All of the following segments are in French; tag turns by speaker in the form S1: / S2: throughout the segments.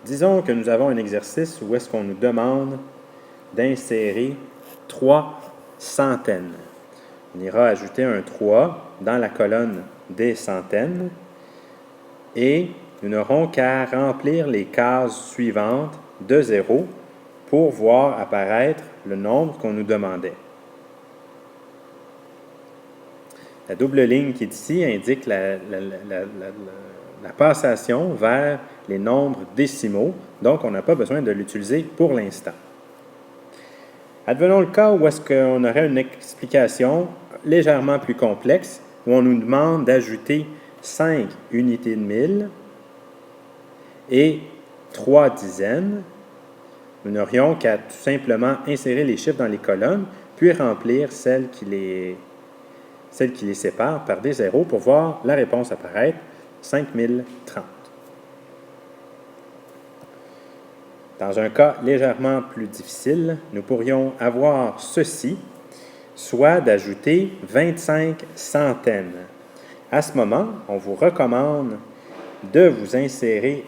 S1: Disons que nous avons un exercice où est-ce qu'on nous demande d'insérer 3 centaines. On ira ajouter un 3 dans la colonne des centaines et nous n'aurons qu'à remplir les cases suivantes de 0 pour voir apparaître le nombre qu'on nous demandait. La double ligne qui est ici indique la passation vers les nombres décimaux, donc on n'a pas besoin de l'utiliser pour l'instant. Advenons le cas où est-ce qu'on aurait une explication légèrement plus complexe, où on nous demande d'ajouter 5 unités de 1000 et 3 dizaines. Nous n'aurions qu'à tout simplement insérer les chiffres dans les colonnes, puis remplir celles qui les séparent par des zéros pour voir la réponse apparaître, 5030. Dans un cas légèrement plus difficile, nous pourrions avoir ceci, soit d'ajouter 25 centaines. À ce moment, on vous recommande de vous insérer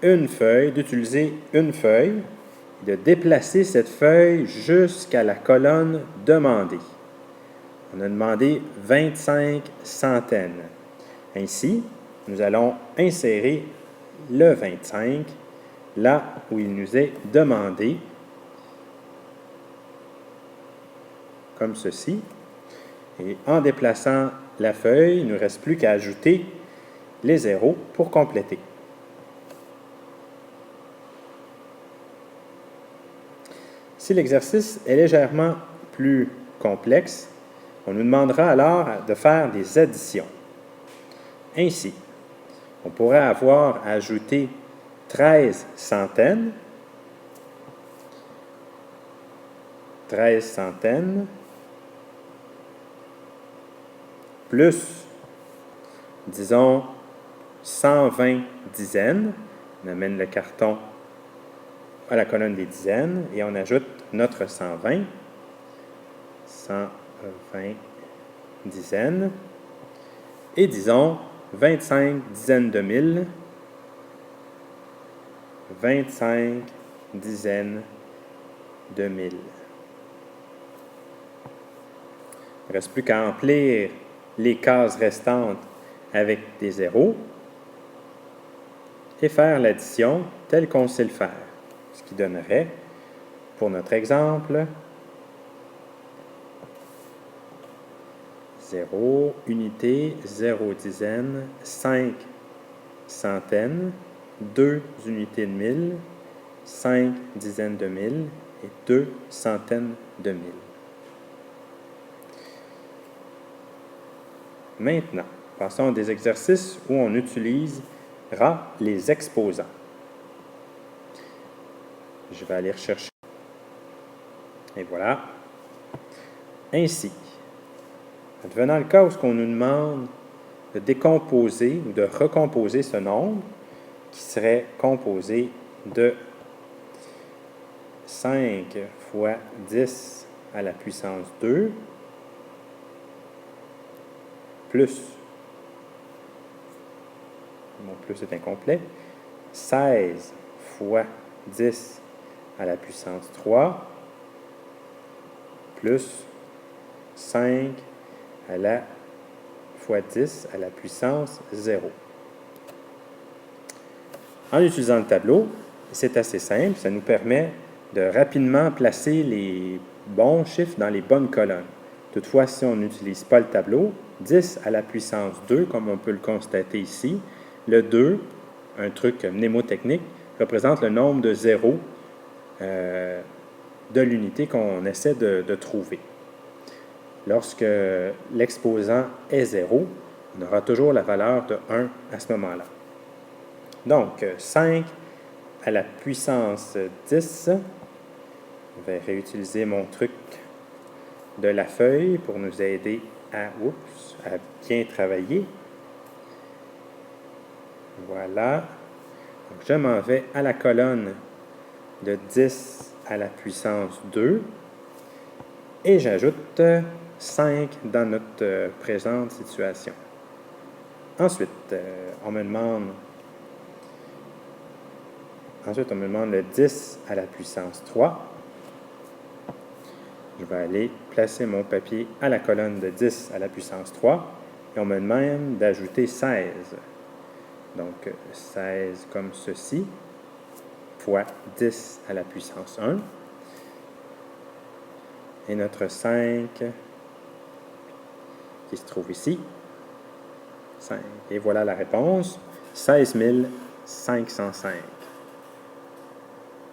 S1: une feuille, d'utiliser une feuille, de déplacer cette feuille jusqu'à la colonne demandée. On a demandé 25 centaines. Ainsi, nous allons insérer le 25 là où il nous est demandé, comme ceci. Et en déplaçant la feuille, il ne nous reste plus qu'à ajouter les zéros pour compléter. Si l'exercice est légèrement plus complexe, on nous demandera alors de faire des additions. Ainsi, on pourrait avoir ajouté 13 centaines, plus, disons, 120 dizaines. On amène le carton à la colonne des dizaines et on ajoute notre 120 dizaines. Et disons 25 dizaines de 1000, 25 dizaines de 1000. Il ne reste plus qu'à remplir les cases restantes avec des zéros et faire l'addition telle qu'on sait le faire. Ce qui donnerait, pour notre exemple, 0 unité, 0 dizaine, 5 centaines, 2 unités de 1000, 5 dizaines de 1000 et 2 centaines de 1000. Maintenant, passons à des exercices où on utilisera les exposants. Je vais aller rechercher. Et voilà. Ainsi, advenant le cas où on nous demande de décomposer ou de recomposer ce nombre, qui serait composé de 5 fois 10 à la puissance 2, plus, mon plus est incomplet, 16 fois 10 à la puissance 3, plus 5 à la fois 10 à la puissance 0. En utilisant le tableau, c'est assez simple, ça nous permet de rapidement placer les bons chiffres dans les bonnes colonnes. Toutefois, si on n'utilise pas le tableau, 10 à la puissance 2, comme on peut le constater ici, le 2, un truc mnémotechnique, représente le nombre de zéros de l'unité qu'on essaie de trouver. Lorsque l'exposant est 0, on aura toujours la valeur de 1 à ce moment-là. Donc, 5 à la puissance 10, je vais réutiliser mon truc de la feuille pour nous aider à bien travailler. Voilà. Donc, je m'en vais à la colonne de 10 à la puissance 2 et j'ajoute 5 dans notre présente situation. Ensuite, on me demande Ensuite, on me demande le 10 à la puissance 3. Je vais aller placer mon papier à la colonne de 10 à la puissance 3. Et on me demande d'ajouter 16. Donc, 16 comme ceci, fois 10 à la puissance 1. Et notre 5, qui se trouve ici, 5. Et voilà la réponse, 16 505.